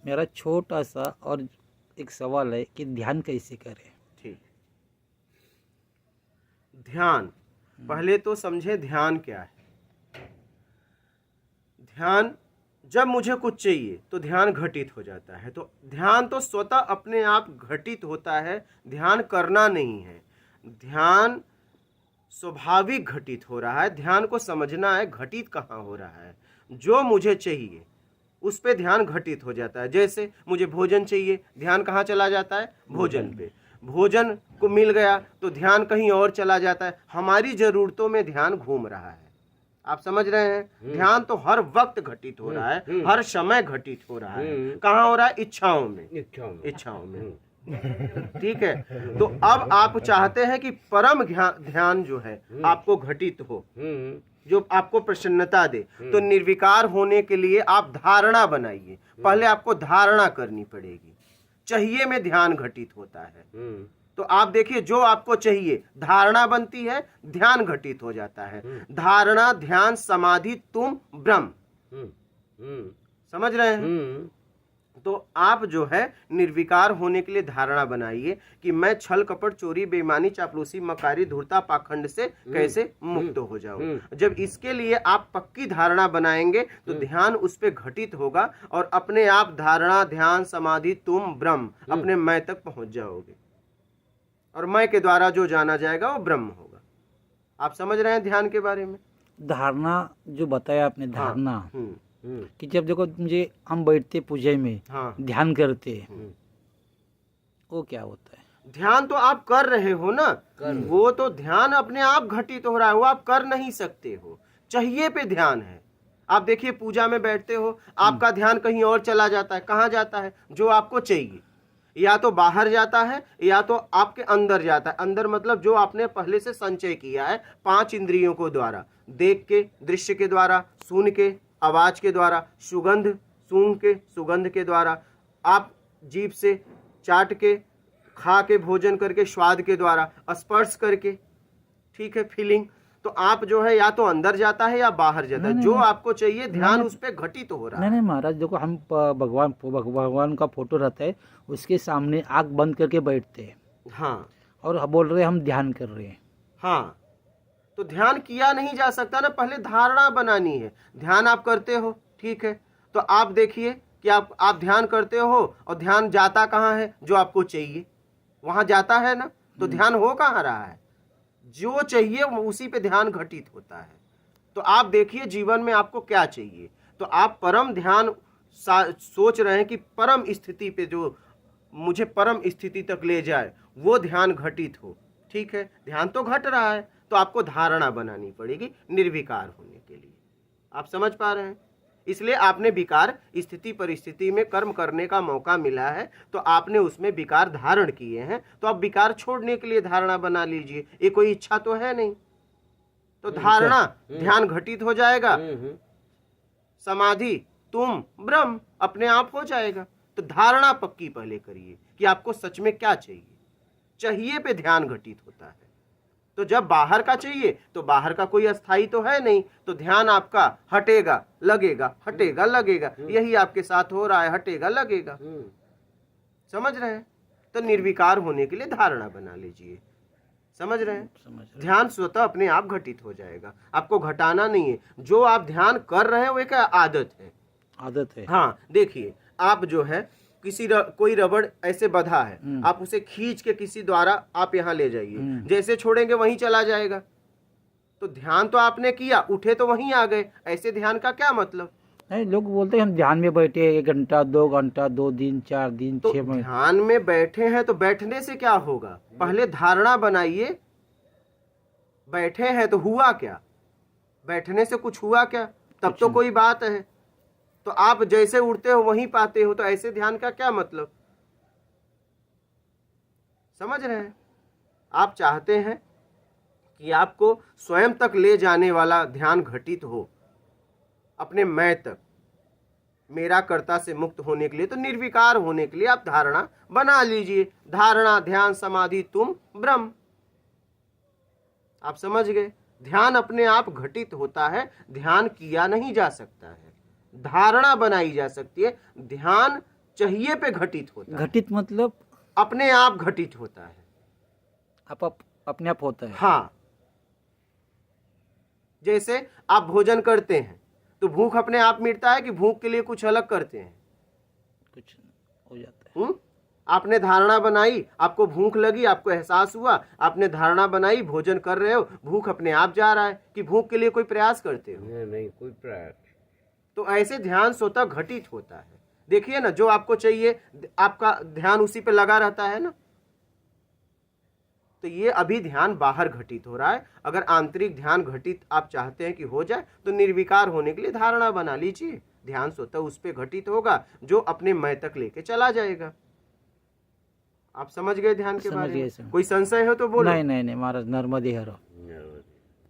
मेरा छोटा सा और एक सवाल है कि ध्यान कैसे करें। ठीक। ध्यान, पहले तो समझे ध्यान क्या है। ध्यान, जब मुझे कुछ चाहिए तो ध्यान घटित हो जाता है। तो ध्यान तो स्वतः अपने आप घटित होता है, ध्यान करना नहीं है। ध्यान स्वाभाविक घटित हो रहा है। ध्यान को समझना है घटित कहाँ हो रहा है। जो मुझे चाहिए उस पे ध्यान घटित हो जाता है। जैसे मुझे भोजन चाहिए, ध्यान कहाँ चला जाता है? भोजन पे। भोजन को मिल गया तो ध्यान कहीं और चला जाता है। हमारी जरूरतों में ध्यान घूम रहा है। आप समझ रहे हैं? ध्यान तो हर वक्त घटित हो रहा है, हर समय घटित हो रहा है। कहाँ हो रहा है? इच्छाओं में। इच्छाओं में। ठीक है। तो अब आप चाहते हैं कि परम ध्यान जो है आपको घटित हो, जो आपको प्रसन्नता दे। तो निर्विकार होने के लिए आप धारणा बनाइए। पहले आपको धारणा करनी पड़ेगी। चाहिए में ध्यान घटित होता है। तो आप देखिए, जो आपको चाहिए धारणा बनती है, ध्यान घटित हो जाता है। धारणा, ध्यान, समाधि, तुम, ब्रह्म। समझ रहे हैं? तो आप जो है निर्विकार होने के लिए धारणा बनाइए कि मैं छल कपट चोरी बेईमानी चापलूसी मकारी धूर्ता पाखंड से कैसे मुक्त हो जाऊं। जब इसके लिए आप पक्की धारणा बनाएंगे तो ध्यान उस पे घटित होगा और अपने आप धारणा, ध्यान, समाधि, तुम, ब्रह्म, अपने मैं तक पहुंच जाओगे। और मैं के द्वारा जो जाना जाएगा वो ब्रह्म होगा। आप समझ रहे हैं ध्यान के बारे में? धारणा जो बताया आपने, धारणा हाँ। कि जब देखो मुझे हम बैठते पूजा में, हाँ। ध्यान करते, वो क्या होता है? ध्यान तो आप कर रहे हो ना, वो तो ध्यान अपने आप घटित हो रहा है, वो आप कर नहीं सकते हो। चाहिए पे ध्यान है। आप देखिए, पूजा में बैठते हो, आपका ध्यान कहीं और चला जाता है। कहाँ जाता है? जो आपको चाहिए। या तो बाहर जाता है या तो आपके अंदर जाता है। अंदर मतलब जो आपने पहले से संचय किया है 5 इंद्रियों को द्वारा, देख के, दृश्य के द्वारा, सुन के, आवाज के द्वारा, सुगंध सूंघ के, सुगंध के द्वारा, आप जीभ से चाट के, खा के, भोजन करके, स्वाद के द्वारा, स्पर्श करके, ठीक है, फीलिंग। तो आप जो है या तो अंदर जाता है या बाहर जाता है। जो आपको चाहिए ध्यान उस पे घटित हो रहा है। नहीं महाराज, देखो हम भगवान का फोटो रहता है, उसके सामने आंख बंद करके बैठते हैं। हाँ। और बोल रहे हैं हम ध्यान कर रहे हैं। हाँ, तो ध्यान किया नहीं जा सकता ना, पहले धारणा बनानी है। ध्यान आप करते हो, ठीक है, तो आप देखिए कि आप ध्यान करते हो और ध्यान जाता कहाँ है? जो आपको चाहिए वहां जाता है ना। तो ध्यान हो कहाँ रहा है? जो चाहिए उसी पे ध्यान घटित होता है। तो आप देखिए जीवन में आपको क्या चाहिए, तो आप परम ध्यान सोच रहे हैं कि परम स्थिति पे, जो मुझे परम स्थिति तक ले जाए, वो ध्यान घटित हो। ठीक है, ध्यान तो घट रहा है, तो आपको धारणा बनानी पड़ेगी निर्विकार होने के लिए। आप समझ पा रहे हैं? इसलिए आपने विकार स्थिति परिस्थिति में कर्म करने का मौका मिला है, तो आपने उसमें विकार धारण किए हैं। तो अब विकार छोड़ने के लिए धारणा बना लीजिए। ये कोई इच्छा तो है नहीं। तो धारणा, ध्यान घटित हो जाएगा, समाधि, तुम, ब्रह्म अपने आप हो जाएगा। तो धारणा पक्की पहले करिए कि आपको सच में क्या चाहिए। चाहिए पे ध्यान घटित होता है। तो जब बाहर का चाहिए तो बाहर का कोई अस्थाई तो है नहीं, तो ध्यान आपका हटेगा लगेगा, हटेगा लगेगा। यही आपके साथ हो रहा है, हटेगा लगेगा। समझ रहे हैं? तो निर्विकार होने के लिए धारणा बना लीजिए। समझ रहे हैं? ध्यान स्वतः अपने आप घटित हो जाएगा, आपको घटाना नहीं है। जो आप ध्यान कर रहे हैं वो एक आदत है। आदत है। हाँ, देखिए, आप जो है कोई रबड़ ऐसे बंधा है, आप उसे खींच के किसी द्वारा आप यहाँ ले जाइए, जैसे छोड़ेंगे वहीं चला जाएगा। तो ध्यान तो आपने किया, उठे तो वहीं आ गए। ऐसे ध्यान का क्या मतलब? नहीं, लोग बोलते हैं हम ध्यान में बैठे 1 घंटा 2 घंटा 2 दिन 4 दिन तो 6 महीने। ध्यान में बैठे हैं तो बैठने से क्या होगा? पहले धारणा बनाइए। बैठे हैं तो हुआ क्या? बैठने से कुछ हुआ क्या? तब तो कोई बात है। तो आप जैसे उड़ते हो वहीं पाते हो, तो ऐसे ध्यान का क्या मतलब? समझ रहे हैं? आप चाहते हैं कि आपको स्वयं तक ले जाने वाला ध्यान घटित हो, अपने मैं तक, मेरा कर्ता से मुक्त होने के लिए, तो निर्विकार होने के लिए आप धारणा बना लीजिए। धारणा, ध्यान, समाधि, तुम, ब्रह्म। आप समझ गए? ध्यान अपने आप घटित होता है, ध्यान किया नहीं जा सकता है, धारणा बनाई जा सकती है। ध्यान चाहिए पे घटित होता है। घटित मतलब अपने आप घटित होता है। अपने आप होता है। हाँ, जैसे आप भोजन करते हैं तो भूख अपने आप मिटता है कि भूख के लिए कुछ अलग करते हैं? कुछ हो जाता है। आपने धारणा बनाई, आपको भूख लगी, आपको एहसास हुआ, आपने धारणा बनाई, भोजन कर रहे हो, भूख अपने आप जा रहा है कि भूख के लिए कोई प्रयास करते हो? नहीं, कोई प्रयास। तो ऐसे ध्यान स्वतः घटित होता है। देखिए ना, जो आपको चाहिए आपका ध्यान उसी पे लगा रहता है ना। तो ये अभी ध्यान बाहर घटित हो रहा है। अगर आंतरिक ध्यान घटित आप चाहते हैं कि हो जाए तो निर्विकार होने के लिए धारणा बना लीजिए। ध्यान स्वतः उस पे घटित होगा जो अपने मैं तक लेके चला जाएगा। आप समझ गए ध्यान के बारे में? कोई संशय हो तो बोलो। नहीं महाराज, नर्मदे हर।